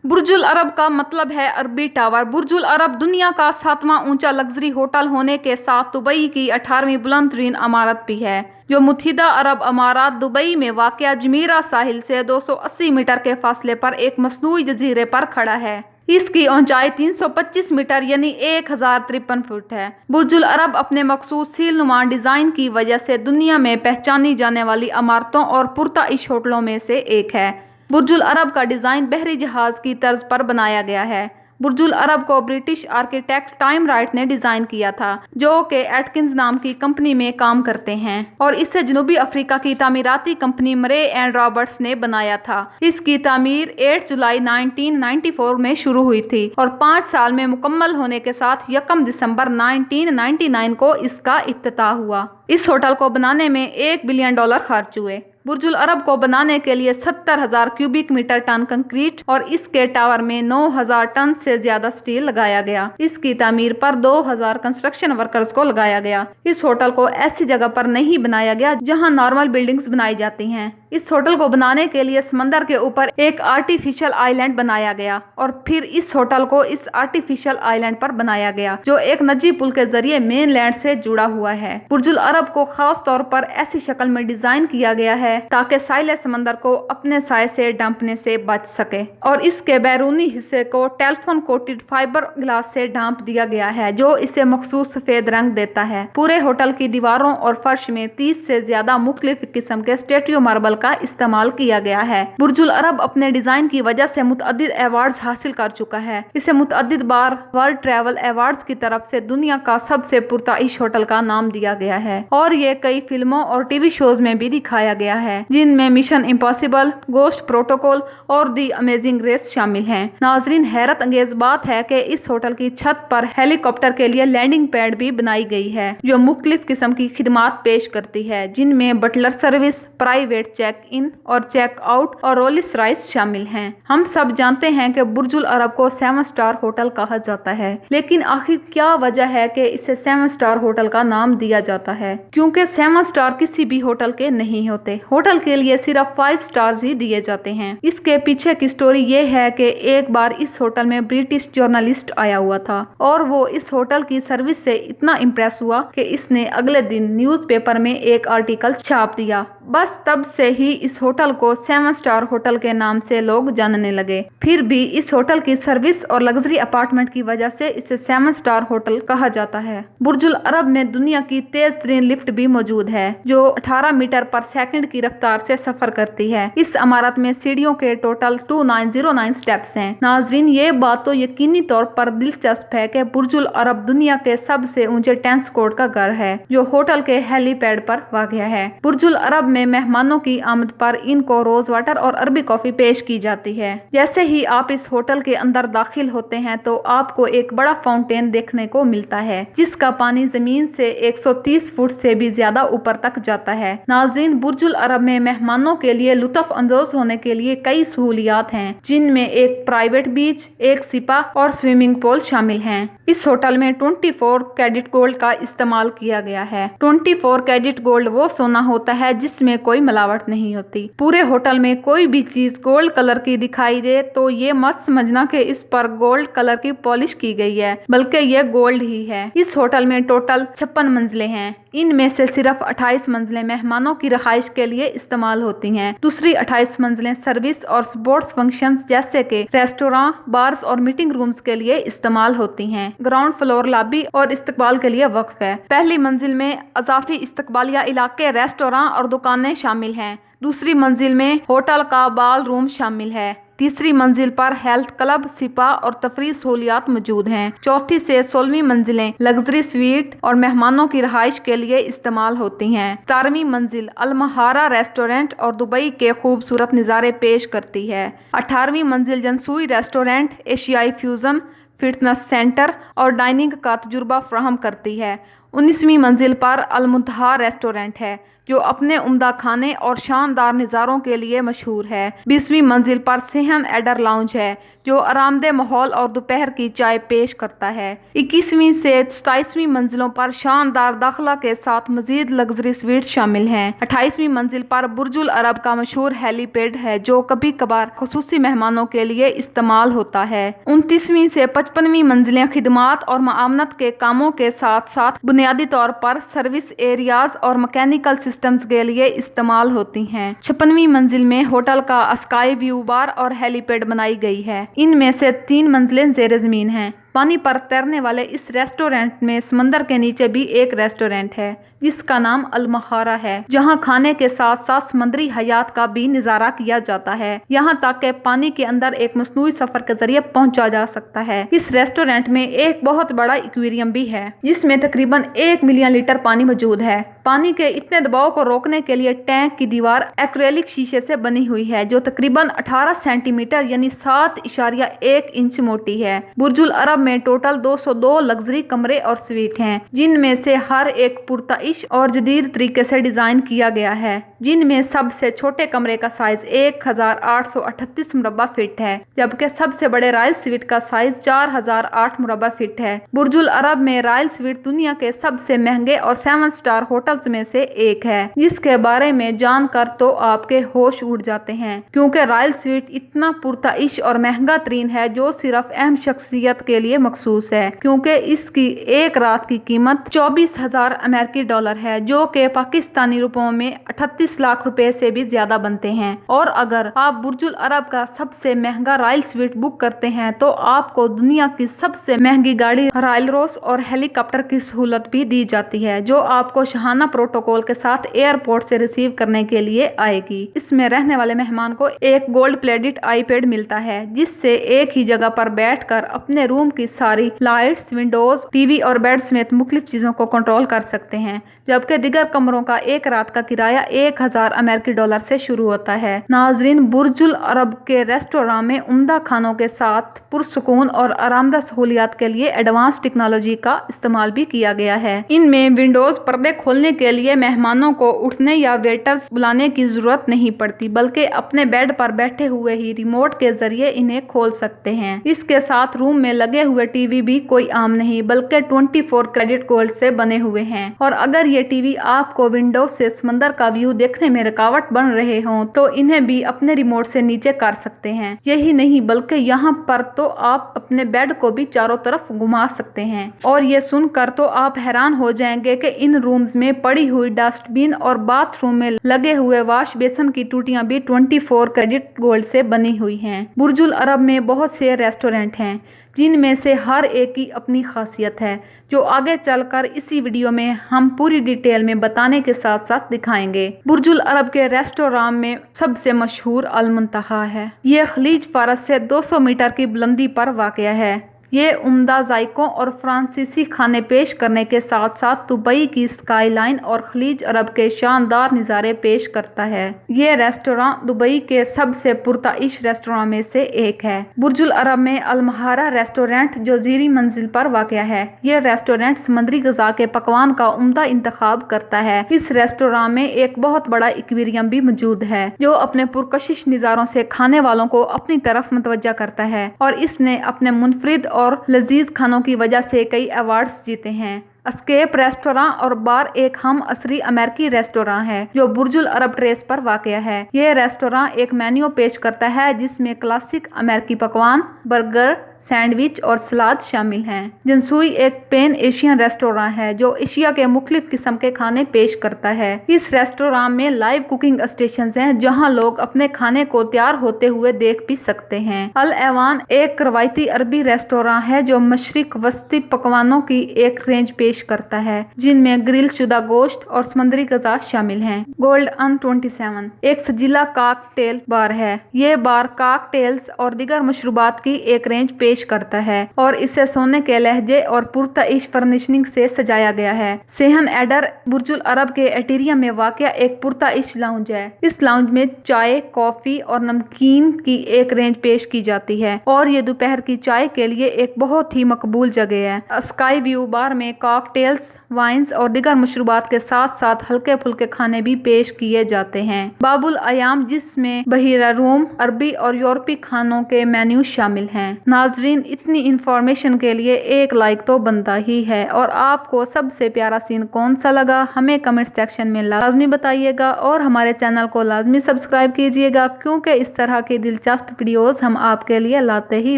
برج العرب کا مطلب ہے عربی ٹاور۔ برج العرب دنیا کا 7واں اونچا لگژری ہوٹل ہونے کے ساتھ دبئی کی 18ویں بلند ترین عمارت بھی ہے، جو متحدہ عرب امارات دبئی میں واقع جمیرہ ساحل سے 280 میٹر کے فاصلے پر ایک مصنوعی جزیرے پر کھڑا ہے۔ اس کی اونچائی 325 میٹر یعنی 1053 فٹ ہے۔ برج العرب اپنے مخصوص سیل نما ڈیزائن کی وجہ سے دنیا میں پہچانی جانے والی عمارتوں اور پرتعیش ہوٹلوں میں سے ایک ہے۔ برج العرب کا ڈیزائن بحری جہاز کی طرز پر بنایا گیا ہے۔ برج العرب کو برٹش آرکیٹیکٹ ٹائم رائٹ نے ڈیزائن کیا تھا، جو کہ ایٹکنز نام کی کمپنی میں کام کرتے ہیں، اور اسے جنوبی افریقہ کی تعمیراتی کمپنی مرے اینڈ رابرٹس نے بنایا تھا۔ اس کی تعمیر 8 جولائی 1994 میں شروع ہوئی تھی اور 5 سال میں مکمل ہونے کے ساتھ 1 دسمبر 1999 کو اس کا افتتاح ہوا۔ اس ہوٹل کو بنانے میں $1 بلین خرچ ہوئے۔ برج العرب کو بنانے کے لیے 70,000 کیوبک میٹر ٹن کنکریٹ اور اس کے ٹاور میں 9,000 ٹن سے زیادہ سٹیل لگایا گیا۔ اس کی تعمیر پر 2,000 کنسٹرکشن ورکرز کو لگایا گیا۔ اس ہوٹل کو ایسی جگہ پر نہیں بنایا گیا جہاں نارمل بلڈنگز بنائی جاتی ہیں۔ اس ہوٹل کو بنانے کے لیے سمندر کے اوپر ایک آرٹیفیشل آئی لینڈ بنایا گیا اور پھر اس ہوٹل کو اس آرٹیفیشل آئی لینڈ پر بنایا گیا، جو ایک نجی پل کے ذریعے مین لینڈ سے جڑا ہوا ہے۔ برج العرب کو خاص طور پر ایسی شکل میں ڈیزائن کیا گیا ہے تاکہ ساحل سمندر کو اپنے سائے سے ڈھانپنے سے بچ سکے، اور اس کے بیرونی حصے کو ٹیلیفون کوٹڈ فائبر گلاس سے ڈھانپ دیا گیا ہے، جو اسے مخصوص سفید رنگ دیتا ہے۔ پورے ہوٹل کی دیواروں اور فرش میں 30 سے زیادہ مختلف قسم کے اسٹیٹیو ماربل کا استعمال کیا گیا ہے۔ برج العرب اپنے ڈیزائن کی وجہ سے متعدد ایوارڈز حاصل کر چکا ہے۔ اسے متعدد بار ورلڈ ٹریول ایوارڈز کی طرف سے دنیا کا سب سے پرتعیش ہوٹل کا نام دیا گیا ہے، اور یہ کئی فلموں اور ٹی وی شوز میں بھی دکھایا گیا ہے، جن میں مشن امپاسبل، گوسٹ پروٹوکول اور دی امیزنگ ریس شامل ہیں۔ ناظرین، حیرت انگیز بات ہے کہ اس ہوٹل کی چھت پر ہیلی کاپٹر کے لیے لینڈنگ پیڈ بھی بنائی گئی ہے، جو مختلف قسم کی خدمات پیش کرتی ہے، جن میں بٹلر سروس، پرائیویٹ چیک ان اور چیک آؤٹ اور رولس رائس شامل ہیں۔ ہم سب جانتے ہیں کہ برج العرب کو 7 سٹار ہوٹل کہا جاتا ہے، لیکن آخر کیا وجہ ہے کہ اسے 7 سٹار ہوٹل کا نام دیا جاتا ہے؟ کیونکہ 7 سٹار کسی بھی ہوٹل کے نہیں ہوتے۔ ہوٹل کے لیے صرف 5 سٹارز ہی دیے جاتے ہیں۔ اس کے پیچھے کی سٹوری یہ ہے کہ ایک بار اس ہوٹل میں برٹش جرنلسٹ آیا ہوا تھا، اور وہ اس ہوٹل کی سروس سے اتنا امپریس ہوا کہ اس نے اگلے دن نیوز پیپر میں ایک آرٹیکل چھاپ دیا۔ بس تب سے ہی اس ہوٹل کو 7 سٹار ہوٹل کے نام سے لوگ جاننے لگے۔ پھر بھی اس ہوٹل کی سروس اور لگژری اپارٹمنٹ کی وجہ سے اسے 7 سٹار ہوٹل کہا جاتا ہے۔ برج العرب میں دنیا کی تیز ترین لفٹ بھی موجود ہے، جو 18 میٹر پر سیکنڈ کی رفتار سے سفر کرتی ہے۔ اس عمارت میں سیڑھیوں کے ٹوٹل 2909 سٹیپس ہیں۔ ناظرین، یہ بات تو یقینی طور پر دلچسپ ہے کہ برج العرب دنیا کے سب سے اونچے ٹینس کورٹ کا گھر ہے، جو ہوٹل کے ہیلی پیڈ پر واقع ہے۔ برج العرب میں مہمانوں کی آمد پر ان کو روز واٹر اور عربی کافی پیش کی جاتی ہے۔ جیسے ہی آپ اس ہوٹل کے اندر داخل ہوتے ہیں تو آپ کو ایک بڑا فاؤنٹین دیکھنے کو ملتا ہے، جس کا پانی زمین سے 130 فٹ سے بھی زیادہ اوپر تک جاتا ہے۔ ناظرین، برج العرب میں مہمانوں کے لیے لطف اندوز ہونے کے لیے کئی سہولیات ہیں، جن میں ایک پرائیویٹ بیچ، ایک سپا اور سوئمنگ پول شامل ہیں۔ اس ہوٹل میں 24 کیرٹ گولڈ کا استعمال کیا گیا ہے۔ 24 کیرٹ گولڈ وہ سونا ہوتا ہے جس میں کوئی ملاوٹ نہیں ہوتی۔ پورے ہوٹل میں کوئی بھی چیز گولڈ کلر کی دکھائی دے تو یہ مت سمجھنا کہ اس پر گولڈ کلر کی پالش کی گئی ہے، بلکہ یہ گولڈ ہی ہے۔ اس ہوٹل میں ٹوٹل 56 منزلیں ہیں۔ ان میں سے صرف 28 منزلیں مہمانوں کی رہائش کے لیے استعمال ہوتی ہیں۔ دوسری 28 منزلیں سروس اور سپورٹس فنکشنز جیسے کہ ریسٹوراں، بارز اور میٹنگ رومز کے لیے استعمال ہوتی ہیں۔ گراؤنڈ فلور لابی اور استقبال کے لیے وقف ہے۔ پہلی منزل میں اضافی استقبالیہ علاقے، ریسٹوراں اور دکانیں شامل ہیں۔ دوسری منزل میں ہوٹل کا بال روم شامل ہے۔ تیسری منزل پر ہیلتھ کلب، سپا اور تفریح سہولیات موجود ہیں۔ چوتھی سے 16ویں منزلیں لگژری سویٹ اور مہمانوں کی رہائش کے لیے استعمال ہوتی ہیں۔ 17ویں منزل المہارا ریسٹورینٹ اور دبئی کے خوبصورت نظارے پیش کرتی ہے۔ 18ویں منزل جنسوئی ریسٹورینٹ، ایشیائی فیوژن، فٹنس سینٹر اور ڈائننگ کا تجربہ فراہم کرتی ہے۔ 19ویں منزل پر المنتہا ریسٹورینٹ ہے، جو اپنے عمدہ کھانے اور شاندار نظاروں کے لیے مشہور ہے۔ 20ویں منزل پر صحن ایڈر لاؤنج ہے، जो आरामदेह माहौल और दोपहर की चाय पेश करता है। 21वीं से 27वीं मंजिलों पर शानदार दाखिला के साथ मजीद लग्जरी स्वीट शामिल हैं। 28वीं मंजिल पर बुर्जुल अरब का मशहूर हेलीपैड है, जो कभी कभार खुसूसी मेहमानों के लिए इस्तेमाल होता है। 29वीं से 55वीं मंजिलें खिदमात और मामनत के कामों के साथ साथ बुनियादी तौर पर सर्विस एरियाज और मैकेनिकल सिस्टम्स के लिए इस्तेमाल होती हैं। 56वीं मंजिल में होटल का स्काई व्यू बार और हेलीपैड बनाई गई है। इनमें से 3 मंजिलें ज़ेर ज़मीन हैं। पानी पर तैरने वाले इस रेस्टोरेंट में समंदर के नीचे भी एक रेस्टोरेंट है जिसका नाम अलमहारा है, जहां खाने के साथ साथ समुद्री हयात का भी नजारा किया जाता है। यहां तक कि पानी के अंदर एक मसनूई सफर के जरिए पहुंचा जा सकता है। इस रेस्टोरेंट में एक बहुत बड़ा एक्वेरियम भी है जिसमें तकरीबन 1 मिलियन लीटर पानी मौजूद है। पानी के इतने दबाव को रोकने के लिए टैंक की दीवार एक्रेलिक शीशे से बनी हुई है जो तकरीबन 18 सेंटीमीटर यानी 7.1 इंच मोटी है। बुर्जुल अरब में टोटल 202 लग्जरी कमरे और स्वीट हैं, जिनमें से हर एक पुरताइश और जदीद तरीके से डिजाइन किया गया है। जिनमें सबसे छोटे कमरे का साइज 1838 मुरब्बा फीट है, जबकि सबसे बड़े रॉयल स्वीट का साइज 4008 मुरब्बा फीट है। बुर्जुल अरब में रॉयल स्वीट दुनिया के सबसे महंगे और 7 स्टार होटल्स में से एक है, जिसके बारे में जानकर तो आपके होश उड़ जाते हैं, क्योंकि रॉयल स्वीट इतना पुरताइश और महंगा तरीन है जो सिर्फ अहम शख्सियत के लिए मखसूस है, क्योंकि इसकी एक रात की कीमत 24,000 अमेरिकी डॉलर है, जो कि पाकिस्तानी रुपयों में 38 लाख रुपए से भी ज्यादा बनते हैं। और अगर आप बुर्जुल अरब का सबसे महंगा रॉयल स्वीट बुक करते हैं तो आपको दुनिया की सबसे महंगी गाड़ी रॉयल रोस और हेलीकॉप्टर की सहूलत भी दी जाती है, जो आपको शाहाना प्रोटोकॉल के साथ एयरपोर्ट से रिसीव करने के लिए आएगी। इसमें रहने वाले मेहमान को एक गोल्ड प्लेटेड आईपैड मिलता है, जिससे एक ही जगह पर बैठकर अपने रूम की सारी लाइट्स, विंडोज, टीवी और बेड समेत मुख्तलिफ चीजों को कंट्रोल कर सकते हैं। जबकि दिगर कमरों का एक रात का किराया 1000 अमेरिकी डॉलर से शुरू होता है। नाजरीन, बुर्जुल अरब के रेस्टोरेंट में उम्दा खानों के साथ पुरसुकून और आरामदायक सहूलियात के लिए एडवांस टेक्नोलॉजी का इस्तेमाल भी किया गया है। इनमें विंडोज पर्दे खोलने के लिए मेहमानों को उठने या वेटर्स बुलाने की जरूरत नहीं पड़ती, बल्कि अपने बेड पर बैठे हुए ही रिमोट के जरिए इन्हें खोल सकते हैं। इसके साथ रूम में लगे हुए टीवी भी कोई आम नहीं बल्कि 24 कैरेट गोल्ड से बने हुए हैं। और अगर ये टीवी आपको विंडो से समंदर का व्यू देखने में रुकावट बन रहे हों तो इन्हें भी अपने रिमोट से नीचे कर सकते हैं। यही नहीं बल्कि यहाँ पर तो आप अपने बेड को भी चारों तरफ घुमा सकते हैं। और ये सुनकर तो आप हैरान हो जाएंगे कि इन रूम्स में पड़ी हुई डस्टबिन और बाथरूम में लगे हुए वॉश बेसन की टूटियां भी 24 कैरेट गोल्ड से बनी हुई हैं। बुर्जुल अरब में बहुत से रेस्टोरेंट हैं, जिनमें से हर एक की अपनी खासियत है, जो आगे चलकर इसी वीडियो में हम पूरी डिटेल में बताने के साथ साथ दिखाएंगे। बुर्जुल अरब के रेस्टोरेंट में सबसे मशहूर अल मुंतहा है। ये खलीज फारस से 200 मीटर की बुलंदी पर वाक़या है। ये उम्दा जायकों और फ्रांसीसी खाने पेश करने के साथ साथ दुबई की स्काईलाइन और खलीज अरब के शानदार नज़ारे पेश करता है। ये रेस्टोरेंट दुबई के सबसे पुरताइश रेस्टोरेंट में से एक है। बुर्जुल अरब में अलमहारा रेस्टोरेंट जो ज़ीरी मंजिल पर वाक़या है। ये रेस्टोरेंट समुद्री ग़िज़ा के पकवान का उम्दा इंतखाब करता है। इस रेस्टोरेंट में एक बहुत बड़ा एक्वेरियम भी मौजूद है, जो अपने पुरकशिश नज़ारों से खाने वालों को अपनी तरफ मुतवज्जा करता है। और इसने अपने मुनफरिद और लजीज खानों की वजह से कई अवार्ड्स जीते हैं। एस्केप रेस्टोरेंट और बार एक हम असरी अमेरिकी रेस्टोरेंट है जो बुर्जुल अरब ट्रेस पर वाक़या है। यह रेस्टोरेंट एक मेन्यू पेश करता है जिसमें क्लासिक अमेरिकी पकवान, बर्गर, सैंडविच और सलाद शामिल हैं। जंसुई एक पैन एशियन रेस्टोरेंट है जो एशिया के मुख्तलिफ किस्म के खाने पेश करता है। इस रेस्टोरेंट में लाइव कुकिंग स्टेशन हैं जहां लोग अपने खाने को तैयार होते हुए देख भी सकते हैं। अल ऐवान एक रवायती अरबी रेस्टोरेंट है जो मशरिक वस्ती पकवानों की एक रेंज पेश करता है, जिनमें ग्रिल शुदा गोश्त और समुद्री ग़िज़ा शामिल हैं। गोल्ड अन 27 एक सजीला कॉकटेल बार है। ये बार कॉकटेल्स और दीगर मशरूबात की एक रेंज पेश करता है और इसे सोने के लहजे और पुरताइश फर्निशिंग से सजाया गया है। सेहन एडर बुर्जुल अरब के एटीरियम में वाक़या एक पुरताइश लाउंज है। इस लाउंज में चाय, कॉफी और नमकीन की एक रेंज पेश की जाती है और ये दोपहर की चाय के लिए एक बहुत ही मकबूल जगह है। स्काई व्यू बार में कॉकटेल्स, वाइन्स और दीगर मशरूबात के साथ साथ हल्के फुल्के खाने भी पेश किए जाते हैं। बाबुल अयाम, जिसमें बहिरा रूम, अरबी और यूरोपीय खानों के मेन्यू शामिल हैं। नाजरीन, इतनी इन्फॉर्मेशन के लिए एक लाइक तो बनता ही है। और आपको सबसे प्यारा सीन कौन सा लगा हमें कमेंट सेक्शन में लाजमी बताइएगा और हमारे चैनल को लाजमी सब्सक्राइब कीजिएगा, क्योंकि इस तरह की दिलचस्प वीडियोस हम आपके लिए लाते ही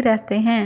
रहते हैं।